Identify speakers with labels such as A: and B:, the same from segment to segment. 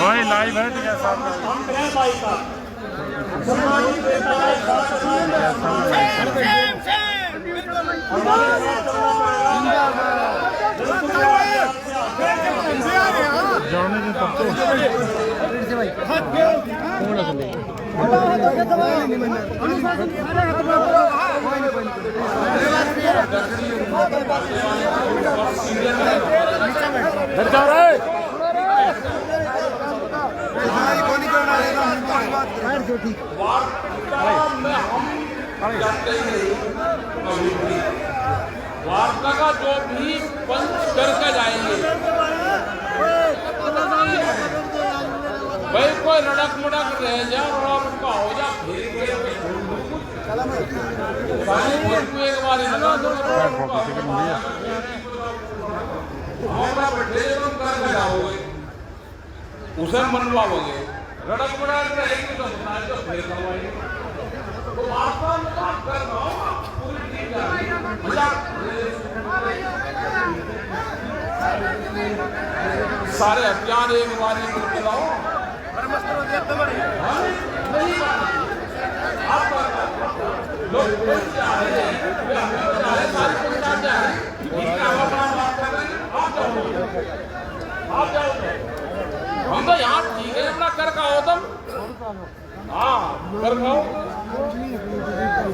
A: भाई लाइव है
B: हम गृह बालिका सम्मानित नेता है हमारे साथ चलना पड़ेगा।
A: जाने के तब
C: वार्ता का जो भी पंच करके जाएंगे भाई कोई लड़क मुड़क रह जा और उनका हो जा फिर एक बार उसे मनवाओगे लड़क मुड़क रहेगी तो फिर करवाएंगे। तो वार्ता में बात कर रहा हूँ पूरी टीम सारे अभियान एक बार चलाओ हम तो यहाँ ठीक है अपना कर का हो तुम हाँ कर खाओ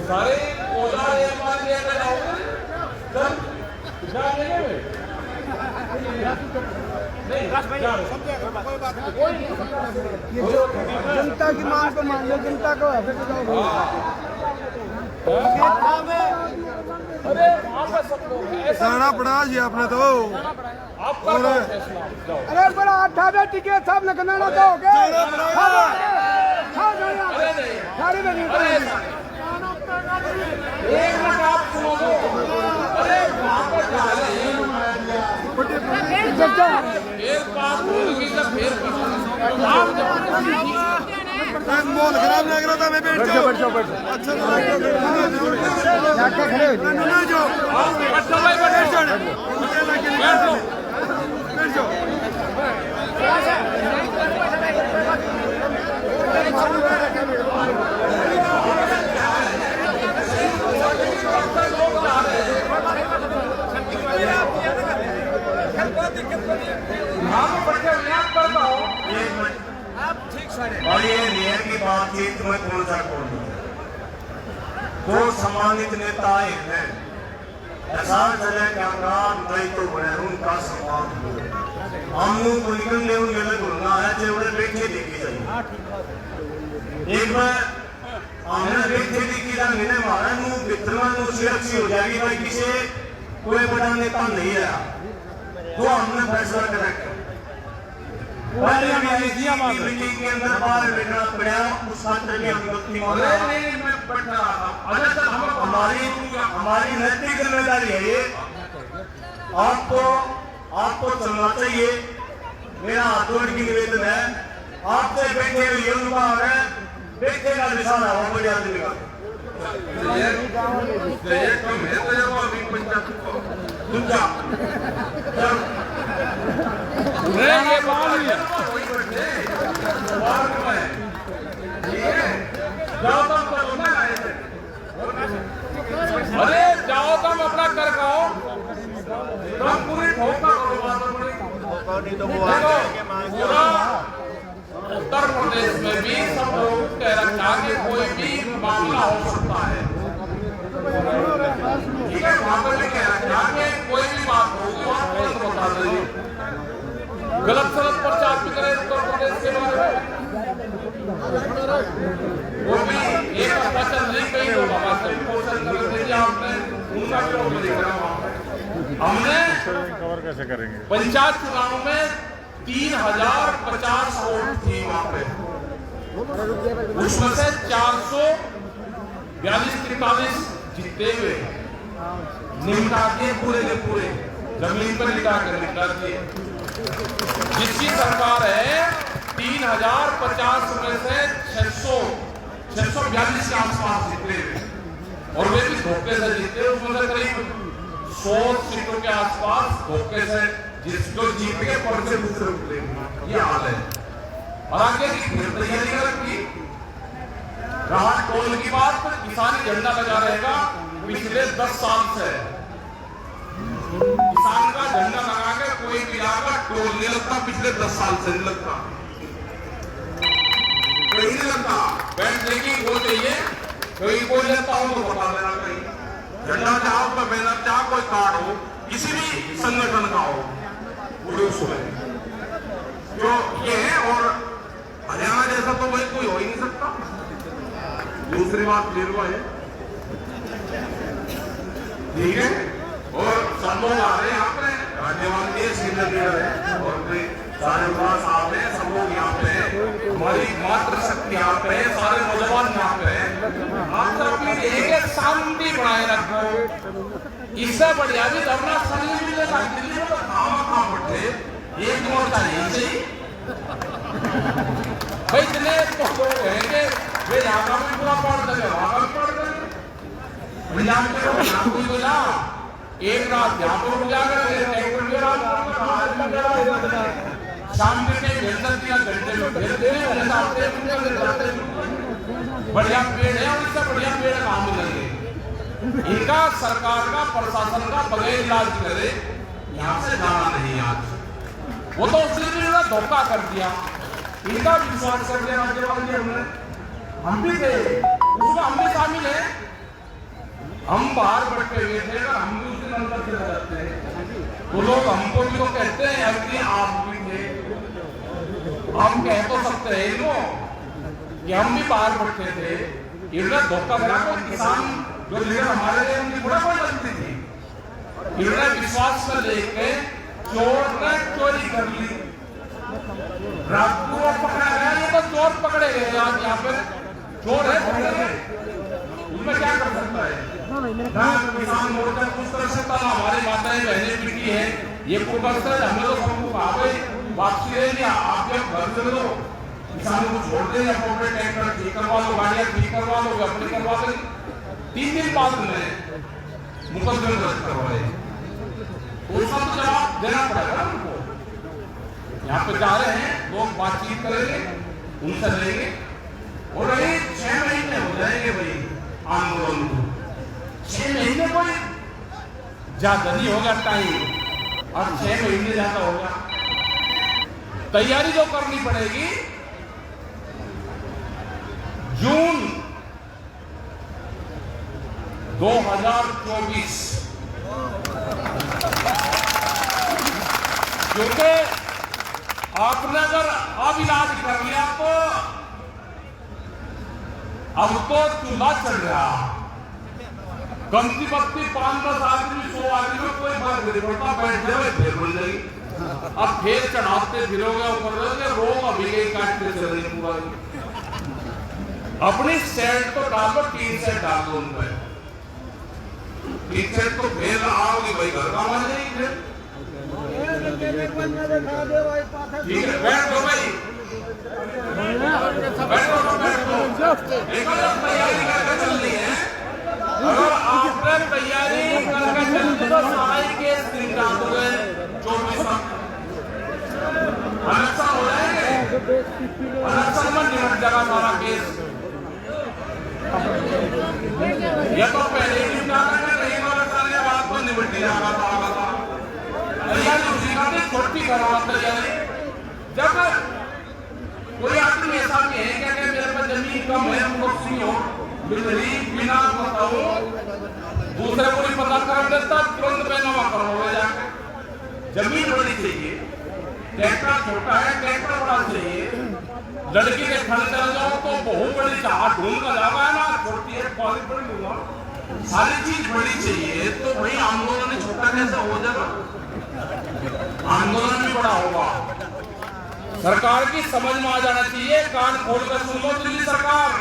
C: सारे औजार एक बार लेकर आओगे चल
B: जनता की मांग को मान लो, जनता को
C: अरे वहाँ पे सब लोग
A: जाना पड़ा जी आपने तो
C: आपका
B: अरे बड़ा 18 टिकट सब लगना ना तो हो गए।
C: एक मिनट आप सुनो तो अरे वहाँ पर जा रहे हैं फिर बात होगी तो फिर आप
A: मोल खराब लग रहा था मैं बैठ जाओ अच्छा खड़े हो जाओ
D: और ये रेयर की बातचीत में कौन सा कौन जो सम्मानित नेता आए हैं ऐसा चले कैमरा नहीं तो बने उनका सम्मान हम तो निकलने उनके लिए बोलना है जो उन्हें बैठे देखी जाए एक बार हमने बैठे देखी जाए मैंने मारा नू कितना नू सुरक्षित हो जाएगी भाई किसी कोई बड़ा नेता नहीं है तो हमने फैसला करा मीटिंग के अंदर बाहर बैठना पड़ा उस छात्र की अनुमति में बैठना हमारी नैतिक जिम्मेदारी है ये आपको चलना चाहिए। मेरा हाथ जोड़ की निवेदन है आपसे बैठे हुए ये अनुभाव है बैठे का निशान है बड़े आदमी का
C: अरे जाओ तुम अपना कर खाओ तुम पूरी ठोका पूरा उत्तर प्रदेश में भी सब लोग कह रखा कि कोई भी मामला हो सकता है ठीक है वहां पर भी कह रखा कि कोई भी बात होगी वहां पर बता देंगे गलत सलत प्रचार भी करे उत्तर प्रदेश के बारे में वो भी एक वचन नहीं कही तो बाबा से पोषण कर दीजिए आपने उनका क्यों नहीं करा हमने
A: कवर कैसे करेंगे
C: पंचायत चुनाव में 3050 वोट थी वहां पे उसमें से 442-43 जीते हुए निपटा दिए पूरे के पूरे जमीन पर लिटा कर निपटा दिए जिसकी सरकार है 3050 में से 642 के आसपास जीते और वे भी धोखे से जीते उसमें से करीब 100 सीटों के आसपास धोखे से जिसको जीत के पर्चे दूसरे उतरे ये हाल है और आगे की फिर तैयारी कर रखी। रहा टोल की बात, किसान झंडा लगा रहेगा पिछले 10 साल से। किसान का झंडा लगा के कोई भी आकर टोल नहीं लगता, पिछले 10 साल से नहीं लगता, कहीं नहीं लगता। बैठने की वो चाहिए, कहीं बोल लेता हूं तो बता देना। कहीं झंडा चाहो तो बैनर चाहो कोई कार्ड हो, किसी भी संगठन का हो, वो उसमें जो ये है। और हरियाणा जैसा तो भाई कोई हो ही नहीं सकता। दूसरी बात निर्वा है, ठीक है। और सब लोग आ रहे हैं यहाँ पे, राज्यपाल के सीनियर लीडर है और कोई सारे साहब हैं, सब लोग यहाँ पे हैं। हमारी मातृ शक्ति यहाँ पे है, सारे नौजवान यहाँ पे हैं। आप सब अपनी एक शांति बनाए रखो। इससे बढ़िया भी धरना संघ मिलेगा। दिल्ली में तो कहाँ बैठे एक मोर्चा नहीं चाहिए भाई। इतने लोग रहेंगे वे यहाँ का भी पूरा पढ़ देंगे, वहाँ का भी पढ़ देंगे। पंजाब के लोग यहाँ कोई बोला एक रात यहाँ पर उजागर शाम के मेहनत किया घंटे में फिर बढ़िया पेड़ है और इससे बढ़िया पेड़ कहाँ मिलेंगे। इनका सरकार का प्रशासन का बगैर इलाज करे यहाँ से जाना नहीं। आज वो तो उसने भी धोखा कर दिया, इनका विश्वास कर दिया राज्यपाल जी। हमने हम भी थे उसमें, हम भी शामिल है। हम बाहर बैठे हुए थे, अगर हम भी उस दिन अंदर चले जाते हैं तो लोग हमको भी तो कहते हैं कि आप भी थे। हम कह तो सकते हैं इनको कि हम भी बाहर बैठे थे। इन्होंने धोखा करा। कोई किसान जो लीडर हमारे लिए उनकी बड़ा कोई गलती थी, इन्होंने विश्वास कर लेके चोर ने चोरी कर ली। रात को पकड़ा गया, ये तो चोर पकड़े गए। आज यहाँ पे चोर है, पकड़े गए, उनमें क्या कर सकता है ना किसान मोर्चा कुछ कर सकता, ना हमारी माताएं बहनें पिटी है। ये कुकर्स है, हमने तो सबको कहा भाई वापसी रहेगी, आप जब घर चले दो किसानों को छोड़ दें, अपने ट्रैक्टर ठीक करवा लो, गाड़ियां ठीक करवा लो, अपने करवा दो। 3 दिन बाद में मुकदमे दर्ज करवाए, उसका तो जवाब देना पड़ेगा उनको। यहाँ पे जा रहे हैं लोग, बातचीत करेंगे, उनसे लेंगे और यही 6 महीने हो जाएंगे भाई आंदोलन को। 6 महीने कोई ज्यादा नहीं होगा टाइम, और 6 महीने ज्यादा होगा। तैयारी जो करनी पड़ेगी जून 2024, क्योंकि आपने अगर अब इलाज कर लिया तो अब तो चूल्हा चल रहा। कमती पत्ती 5-10 आदमी 100 आदमी में कोई फर्क नहीं पड़ता, बैठ जाए फिर बन जाएगी। अब फिर चढ़ाते फिरोगे ऊपर, रोग अभी गई काटते चल रही पूरा। अपनी सेट तो डाल दो, 3 सेट डाल दो उनमें, 3 सेट तो फिर आओगे भाई, घर का मान जाएगी। ठीक है, बैठ दो भाई, तैयारी करके चलनी है। अगर आपने तैयारी करके चलनी तो सारे केस डाल दोगे 24 इलेक्शन हो जाएंगे, इलेक्शन में निपट जाएगा सारा केस। ये तो पहले ही बात तो निपट जाएगा सारा। तैयारी उसी का छोटी करवा तैयारी। जब कोई आदमी ऐसा भी है क्या कि मेरे पास जमीन कम है, मुझे हो बिना बताओ दूसरे को भी पता कर देता, तुरंत पैनामा करवाओगे जाके। जमीन बड़ी चाहिए, ट्रैक्टर छोटा है, ट्रैक्टर बड़ा चाहिए। लड़की के घर चल जाओ तो बहुत बड़ी चाह ढूंढ कर जाएगा ना, छोटी है क्वालिटी बड़ी लूंगा, सारी चीज बड़ी चाहिए। तो भाई आंदोलन छोटा कैसे हो जाएगा, आंदोलन भी बड़ा होगा। सरकार की समझ में आ जाना चाहिए, कान खोल कर सुन लो दिल्ली सरकार।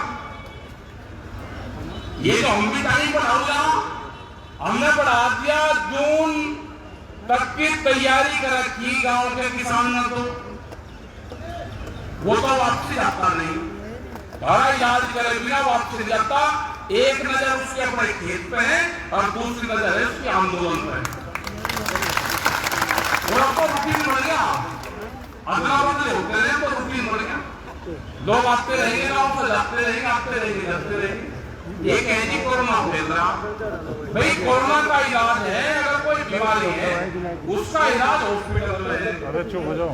C: ये तो हम भी टाइम बढ़ा दिया, हमने बढ़ा दिया जून तक की तैयारी कर रखी गांव के किसान ने। तो वो तो वापसी जाता नहीं, सारा इलाज करे बिना वापसी जाता। एक नजर उसके अपने खेत पे है और दूसरी नजर है उसके आंदोलन पे। वो तो रूटीन बढ़ गया, अदला बदले होते रहे तो रूटीन बढ़ गया। लोग आते रहेंगे, गाँव से जाते रहेंगे, आते रहेंगे, जाते रहेंगे। एक है जी कोरोना फैल रहा। भाई कोरोना का इलाज है, अगर कोई बीमारी है उसका इलाज हॉस्पिटल में है।
A: अरे चुप हो जाओ।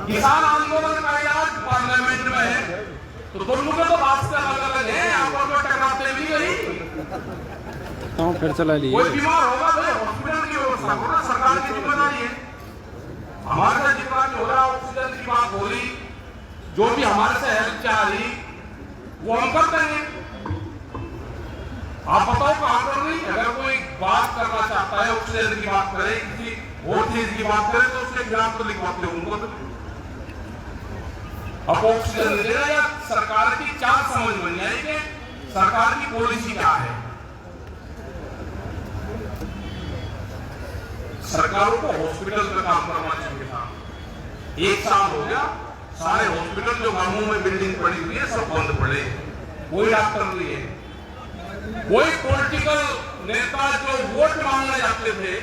C: किसान आंदोलन का इलाज पार्लियामेंट में है। तो दोनों के तो रास्ते अलग अलग हैं, आपस में टकराते भी नहीं।
E: फिर चला लिए।
C: कोई बीमार होगा भाई हॉस्पिटल की व्यवस्था करो, सरकार की जिम्मेदारी है। हमारे साथ जितना भी हो रहा ऑक्सीजन की बात हो रही, जो भी हमारे से हेल्प चाह रही वो हम कर देंगे। आप बताओ कहां कर रही। अगर कोई बात करना चाहता है ऑक्सीजन की बात करे, किसी और चीज की बात करे तो उसके खिलाफ तो लिखवाते उनको। अब ऑक्सीजन दे रहा या सरकार की क्या समझ बन जाए कि सरकार की पॉलिसी क्या है। सरकारों को हॉस्पिटल पे काम करना चाहिए था। 1 साल हो गया, सारे हॉस्पिटल जो गांवों में बिल्डिंग पड़ी हुई है सब बंद पड़े, कोई डॉक्टर नहीं है। कोई पॉलिटिकल नेता जो वोट मांगने जाते थे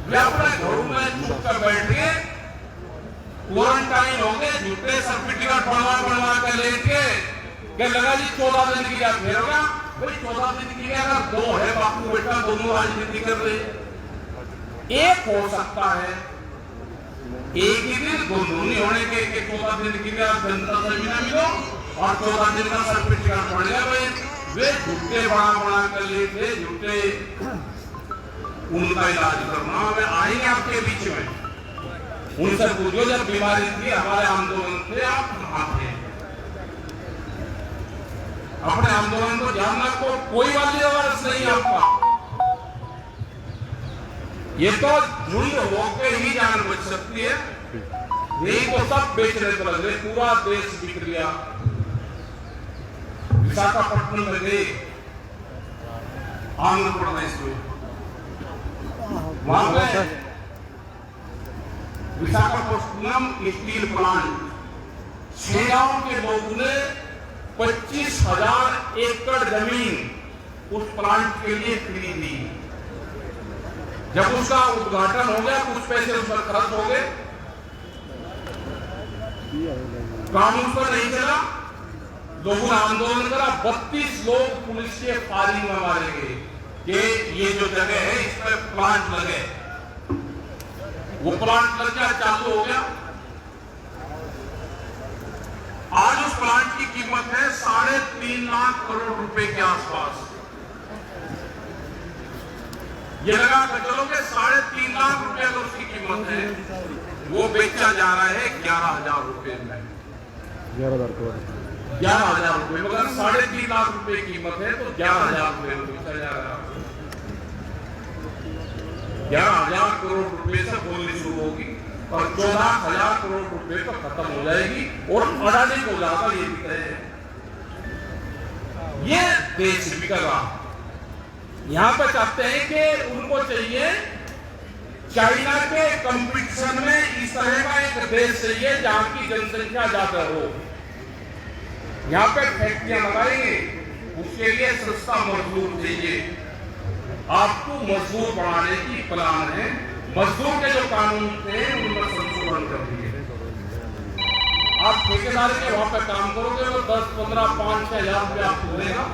C: वे अपने घरों में चुप कर बैठ के क्वारंटाइन हो गए, झूठे सर्टिफिकेट बनवा के लेके क्या लगा जी 14 दिन की क्या फिर होगा। भाई 14 दिन की क्या, अगर 2 है बापू बेटा दोनों राजनीति कर रहे। एक हो सकता है, एक ही दिन दोनों नहीं होने के 14 दिन की जनता से भी ना मिलो और 14 दिन का सर्टिफिकेट पड़ गया। भाई वे झूठे बना कर लेते, झूठे उनका इलाज करना। वे आएंगे आपके बीच में, उनसे पूछो जब बीमारी थी हमारे आंदोलन थे आप कहां थे। अपने आंदोलन को ध्यान रखो, कोई वाली आवाज नहीं आपका। ये तो झुंड होकर ही जान बच सकती है, यही तो सब बेचने को लग रहे, पूरा देश बिक गया। विशाखापट्टनम में गए आंध्र प्रदेश में, वहां पे विशाखापट्टनम स्टील प्लांट 6 गांव के लोगों ने 25,000 एकड़ जमीन उस प्लांट के लिए फ्री दी। जब उसका उद्घाटन हो गया कुछ पैसे उस पर खर्च हो गए, काम उस पर नहीं चला, लोगों ने आंदोलन करा। 32 लोग पुलिस के फायरिंग में मारे गए कि ये जो जगह है इस पर प्लांट लगे। वो प्लांट लग गया, चालू हो गया। आज उस प्लांट की कीमत है 3.5 लाख करोड़ रुपए के आसपास। ये लगा कर चलो कि 3.5 लाख रुपए अगर उसकी कीमत है, वो बेचा जा रहा है 11,000 रुपए में। 11,000 रुपए, मगर 3.5 लाख रुपए कीमत है तो 11,000 रुपए में बेचा जा रहा है। 11,000 करोड़ रुपए से बोलनी शुरू होगी और 14,000 करोड़ रुपए तो खत्म हो जाएगी और अडानी को ज्यादा ये दिख रहे हैं। ये देश बिकेगा। यहां पर चाहते हैं कि उनको चाहिए चाइना के कंपटीशन में इस तरह का एक देश चाहिए जहां की जनसंख्या ज्यादा हो। यहां पे फैक्ट्रियां लगाएंगे, उसके लिए सस्ता मजदूर चाहिए। आपको मजदूर बढ़ाने की प्लान है। मजदूर के जो कानून थे उनमें संशोधन कर दिए। आप ठेकेदार के वहां पे काम करोगे तो 10, 15, 5-6 हजार रुपया आपको मिलेगा।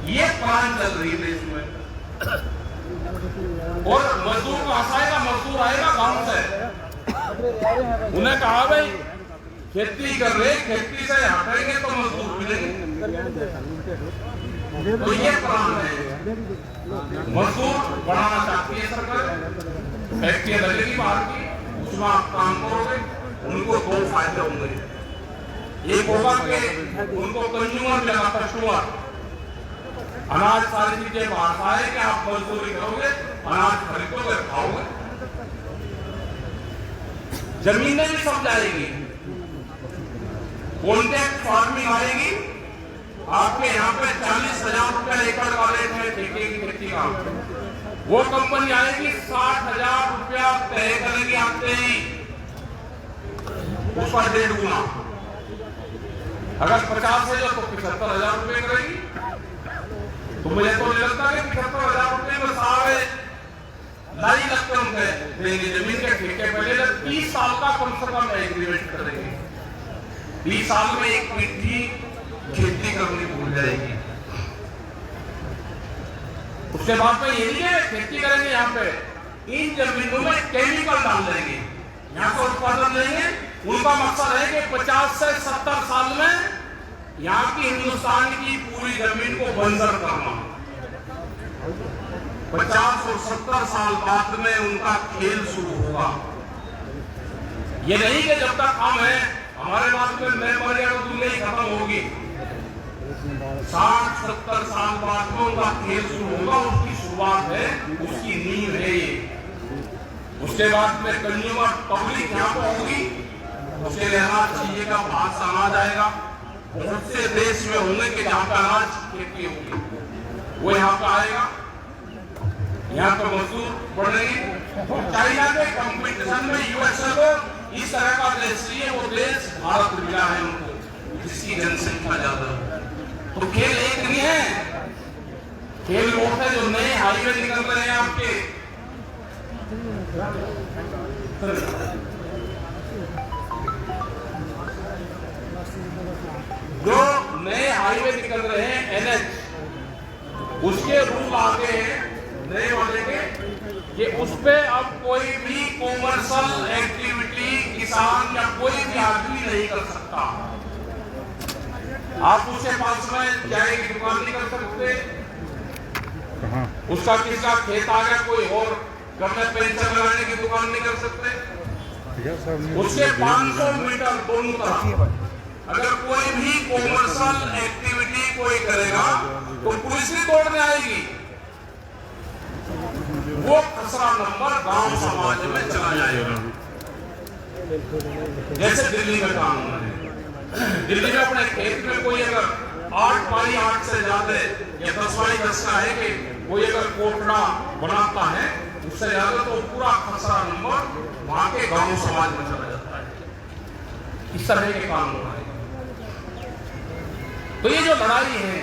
C: ये प्लान चल रही है इसमें। और मजदूर को हंसाएगा, मजदूर आएगा गांव से, उन्हें कहा भाई खेती कर रहे, खेती से हटेंगे तो मजदूर मिलेंगे। तो ये प्लान है, मजदूर बढ़ाना चाहती है सरकार। फैक्ट्रियां लगेगी बाहर की, उसमें आप काम करोगे, उनको 2 फायदे होंगे। एक होगा कि उनको कंज्यूमर मिलेगा, कस्टमर, अनाज सारी चीजें बाहर से आए कि आप मजदूरी करोगे, अनाज खरीदोगे, खाओगे। जमीनें भी सब जाएगी, कॉन्ट्रैक्ट फार्मिंग आएगी। आपके यहाँ पे 40,000 रुपया एकड़ का रेट है ठेके की खेती का, वो कंपनी आएगी 60,000 रुपया तय करेगी आते ही, उस पर 1.5 गुना। अगर 50 है तो 75,000 रुपए करेगी। तो मुझे तो नहीं लगता कि 75,000 रुपए में सारे लाई लगते होंगे देंगे। जमीन के ठेके पहले 30 साल का कम से कम एग्रीमेंट करेंगे। 20 साल में एक पीढ़ी खेती करनी भूल जाएगी। उसके बाद में ये नहीं है खेती करेंगे यहाँ पे, इन जमीनों में केमिकल डाल देंगे, यहाँ से उत्पादन लेंगे। उनका मकसद है कि 50 से 70 साल में यहाँ की हिंदुस्तान की पूरी जमीन को बंजर करना। 50 और 70 साल बाद में उनका खेल शुरू होगा। ये नहीं कि जब तक हम हैं हमारे बाद में मैं मर गया तो दुनिया ही खत्म होगी। 60-70 साल बाद में उनका खेल शुरू होगा। उसकी शुरुआत है, उसकी नींव है ये। उसके बाद में कंज्यूमर पब्लिक यहाँ पर होगी, उसके लिए अनाज चाहिए का भात से अनाज आएगा। बहुत से देश में होंगे कि जहाँ पे अनाज खेती होगी, वो यहाँ पे आएगा, यहाँ पे मजदूर बढ़ेंगे। चाइना के कंपटीशन में यूएसए को इस तरह का देश चाहिए, वो देश भारत मिला है उनको, जिसकी जनसंख्या ज्यादा है। तो खेल एक नहीं है, खेल वो है जो नए हाईवे निकल रहे हैं आपके। जो नए हाईवे निकल रहे हैं एनएच, उसके रूल आते हैं नए वाले के, कि उस पे अब कोई भी कॉमर्शियल एक्टिविटी किसान या कोई भी आदमी नहीं कर सकता। आप उसके पास में चाय की दुकान नहीं कर सकते, उसका किसका खेत आ गया कोई और घर में पेंशन लगाने की दुकान नहीं कर सकते। उसके 500 मीटर दोनों तरफ अगर कोई भी कॉमर्शियल एक्टिविटी कोई करेगा तो पुलिस भी तोड़ने आएगी। वो खसरा नंबर गांव समाज में चला जाएगा। जैसे दिल्ली में कानून है, दिल्ली में अपने खेत में कोई अगर 8x8 से ज्यादा या 10x10 का है कि कोई अगर कोटड़ा बनाता है उससे ज्यादा, तो पूरा खसरा नंबर वहां के गांव समाज में चला जाता है। इस तरह के कानून है। तो ये जो लड़ाई है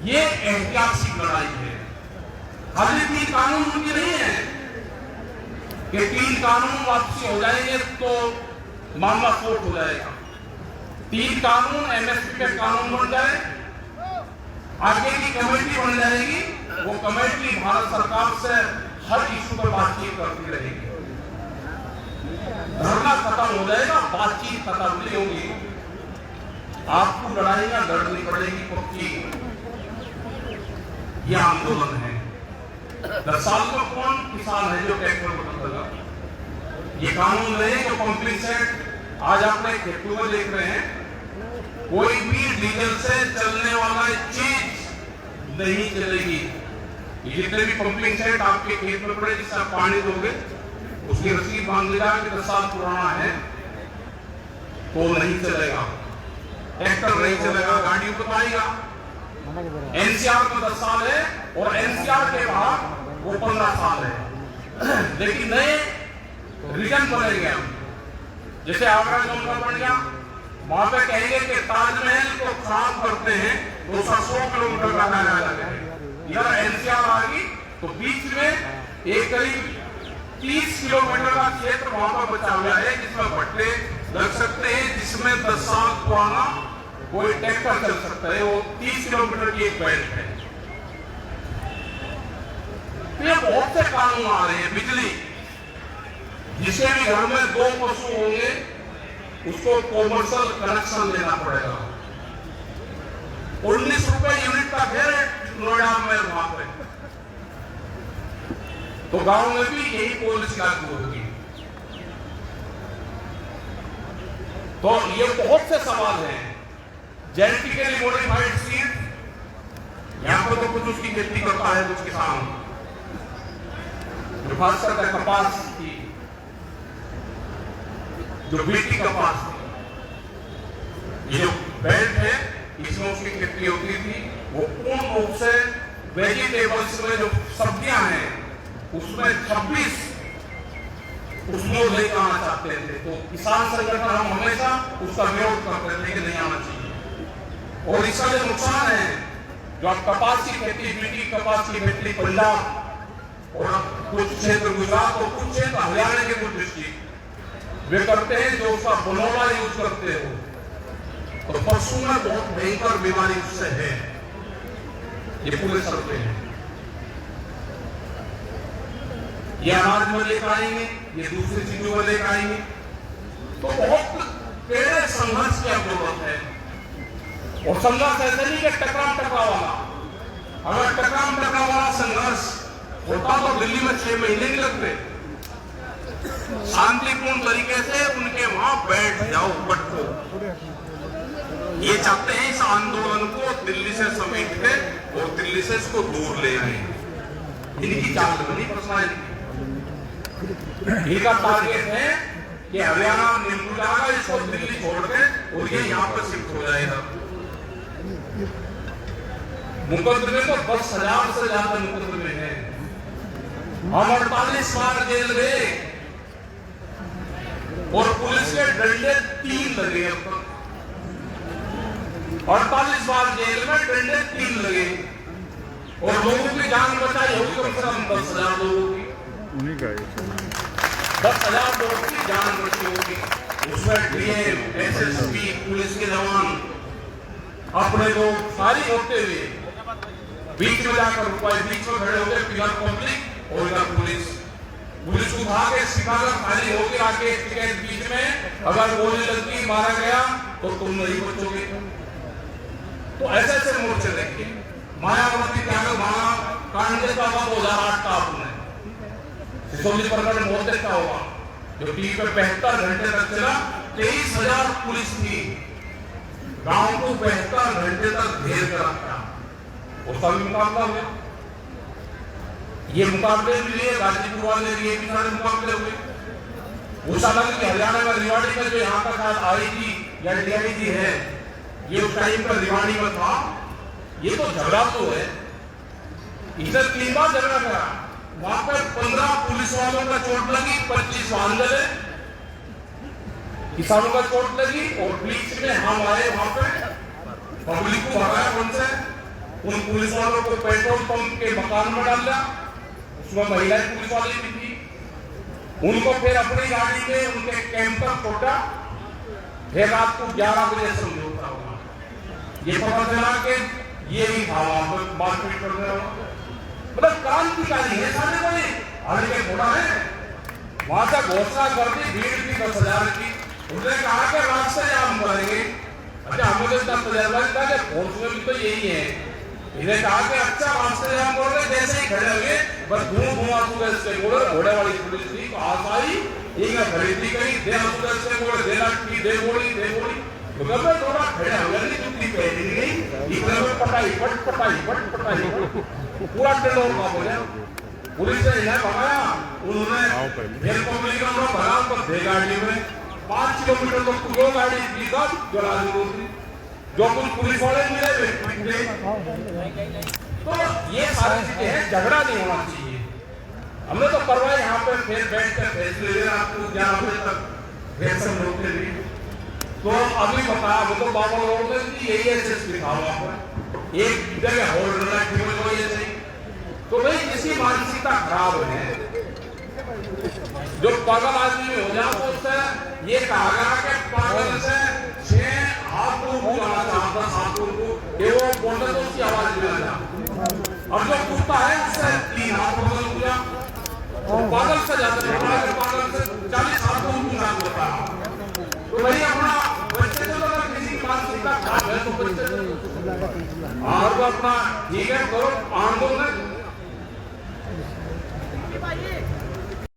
C: ये ऐतिहासिक लड़ाई है। खाली 3 कानून उनकी नहीं है कि 3 कानून वापसी हो जाएंगे तो मामला कोर्ट हो जाएगा। 3 कानून एमएसपी के कानून बन जाए, आगे की कमेटी बन जाएगी, वो कमेटी भारत सरकार से हर इशू पर बातचीत करती रहेगी। धरना खत्म हो जाएगा, बातचीत खत्म नहीं होगी। आपको लड़ाइयां लड़नी पड़ेगी पक्की। यह आंदोलन है। 10 साल का कौन किसान है जो ट्रैक्टर बदलेगा? ये कानून रहे जो पंपिंग सेट आज आपने खेतों में देख रहे हैं, कोई भी डीजल से चलने वाला चीज नहीं चलेगी। जितने भी पंपिंग सेट आपके खेत में पड़े जिससे आप पानी दोगे, उसकी रसीद बांध लेगा कि 10 साल पुराना है तो नहीं चलेगा, ट्रैक्टर नहीं चलेगा, गाड़ी ऊपर आएगा। एनसीआर में 10 साल है और एनसीआर के बाद वो 15 साल है। लेकिन नए रीजन बनेंगे हम, जैसे आगरा जोन का बन गया, वहां पे कहेंगे कि ताजमहल को खराब करते हैं तो 100 किलोमीटर का दायरा लगेगा। इधर एनसीआर आ गई तो बीच में एक करीब 30 किलोमीटर का क्षेत्र वहां पर बचा हुआ है जिसमें भट्टे लग सकते हैं, जिसमें 10 साल पुराना कोई ट्रैक्टर चल सकता है। वो 30 किलोमीटर की एक बेल्ट है। ये बहुत से कानून आ रहे हैं। बिजली, जिसे भी घर में 2 पशु होंगे उसको कॉमर्शियल कनेक्शन लेना पड़ेगा। 19 रुपए यूनिट का फिर नोएडा में वहां पे, तो गांव में भी यही पॉलिसी लागू होगी। तो ये बहुत से सवाल हैं। जेनेटिकली मॉडिफाइड सीड, यहां पर तो कुछ उसकी खेती करता है कुछ किसान, जो खासकर का कपास की, जो बीटी कपास थी, ये जो बेल्ट है इसमें उसकी खेती होती थी। वो पूर्ण रूप से वेजिटेबल्स में जो सब्जियां हैं उसमें 26 उसमें लेकर आना चाहते थे। तो किसान संगठन हम हमेशा उसका विरोध करते थे कि नहीं आना चाहिए। और इसका जो नुकसान है, जो आप कपास की खेती, बीटी कपास की खेती पंजाब और कुछ क्षेत्र गुजरात और कुछ क्षेत्र हरियाणा के कुछ डिस्ट्रिक्ट वे करते हैं, जो उसका बनोला यूज करते हो तो पशु में बहुत भयंकर बीमारी उससे है, ये पूरे सर्वे हैं। ये अनाज में लेकर आएंगे, ये दूसरी चीजों में लेकर आएंगे, तो बहुत कड़े संघर्ष की जरूरत है। और संघर्ष ऐसा नहीं कि टकराव वाला, अगर टकराव वाला संघर्ष होता तो दिल्ली में 6 महीने नहीं लगते। शांतिपूर्ण तरीके से उनके वहां बैठ जाओ, बैठो। ये चाहते हैं इस आंदोलन को दिल्ली से समेट के और दिल्ली से इसको दूर ले आए। इनकी चाल बनी पर्सनैलिटी, इनका टारगेट है कि हरियाणा निम्बू जाएगा, इसको दिल्ली छोड़ के और ये यहाँ पर शिफ्ट हो जाएगा। मुकदमे में तो 10,000 से ज्यादा मुकदमे हैं। हम 48 बार जेल गए और पुलिस के डंडे 3 लगे। अब तक 48 बार जेल में डंडे 3 लगे और लोगों की जान बचाई होगी कम से कम 10,000 लोगों की। 10,000 लोगों की जान बची होगी। उसमें डीएम, एसएसपी, पुलिस के जवान अपने लोग सारी होते हुए बीच में जाकर रुकवाए, बीच में खड़े हो गए पिलर पब्लिक और इधर पुलिस उठा के सिखाकर खाली होगी आगे टिकट बीच में। अगर गोली लगती, मारा गया तो तुम नहीं बचोगे। तो ऐसे ऐसे मोर्चे देखिए। मायावती त्यागल भागा कांड का 2008 का आपने सिसोली प्रकरण बहुत देखा होगा, जो टीवी पे 72 घंटे तक चला। 23,000 पुलिस थी, गांव को 72 घंटे तक घेर कर रखा। उसका भी मुकाबला हुआ। ये मुकाबले भी लिए, गाजीपुर वाले लिए भी सारे मुकाबले हुए। उस अलग हरियाणा में रिवाड़ी में जो यहाँ का साथ आईजी या डीआईजी है, ये उस टाइम पर रिवाड़ी में था। ये तो झगड़ा तो है, इधर 3 बार झगड़ा करा। वहां पर 15 पुलिस वालों का चोट लगी, 25 वाहन किसानों का चोट लगी और बीच में हम आए, वहां पे पब्लिक को भगाया उनसे। उन पुलिस वालों को पेट्रोल पंप के मकान में डाल दिया, उसमें महिलाएं पुलिस वाली भी थी। उनको फिर अपनी गाड़ी में उनके कैंप पर छोड़ा। फिर रात को 11 बजे समझौता हुआ। ये पता चला कि ये ही था वहां पर मारपीट करने वाला। मतलब क्रांतिकारी है सारे बड़े हल्के घोड़ा है। वहां से घोषणा कर दी, भीड़ थी 10,000 की। उन्होंने कहा कि रास्ते जाम करेंगे। अच्छा, हमें तो तजर्बा था कि फोर्स में भी तो यही है। इन्हें कहा कि अच्छा रास्ते जाम कर रहे, जैसे ही खड़े हुए बस धुआं से घोड़े वाली पुलिस थी। तो आसाई एक खरीदी करी, दे से घोड़े, दे लाठी, दे गोली, दे गोली। तो कब थोड़ा खड़े हो गए, जुत्ती पहनी गई, इधर में पटाई पूरा टेंडोर का हो गया। पुलिस ने इन्हें भगाया, उन्होंने फिर पब्लिक को भगा पर दे गाड़ी में 5 किलोमीटर तक तो 2 गाड़ी की जला दी। जो कुछ पुलिस वाले मिले। तो ये सारी चीजें हैं, झगड़ा नहीं होना चाहिए। हमने तो परवाह यहाँ पे फिर बैठ कर फैसले ले आपको 11 बजे तक फिर सब लोग के लिए। तो अभी बताया, वो तो बाबा लोगों ने यही एसएसपी था वहां पर एक जगह होल्ड रखा। तो भाई इसी मानसिकता खराब है। जो पागल आदमी हो जाए तो उससे ये कहा गया कि पागल से 6 हाथ को जाना चाहता, 7 को ये वो बोलने तो उसकी आवाज मिल जा। और जो कुत्ता है उससे 3 हाथ बदल दिया। पागल से ज्यादा पागल से 40 हाथ को ऊंचा होता है। तो भाई अपना बच्चे को अगर किसी की मानसिकता खराब है तो बच्चे और वो अपना ठीक है करो आंदोलन।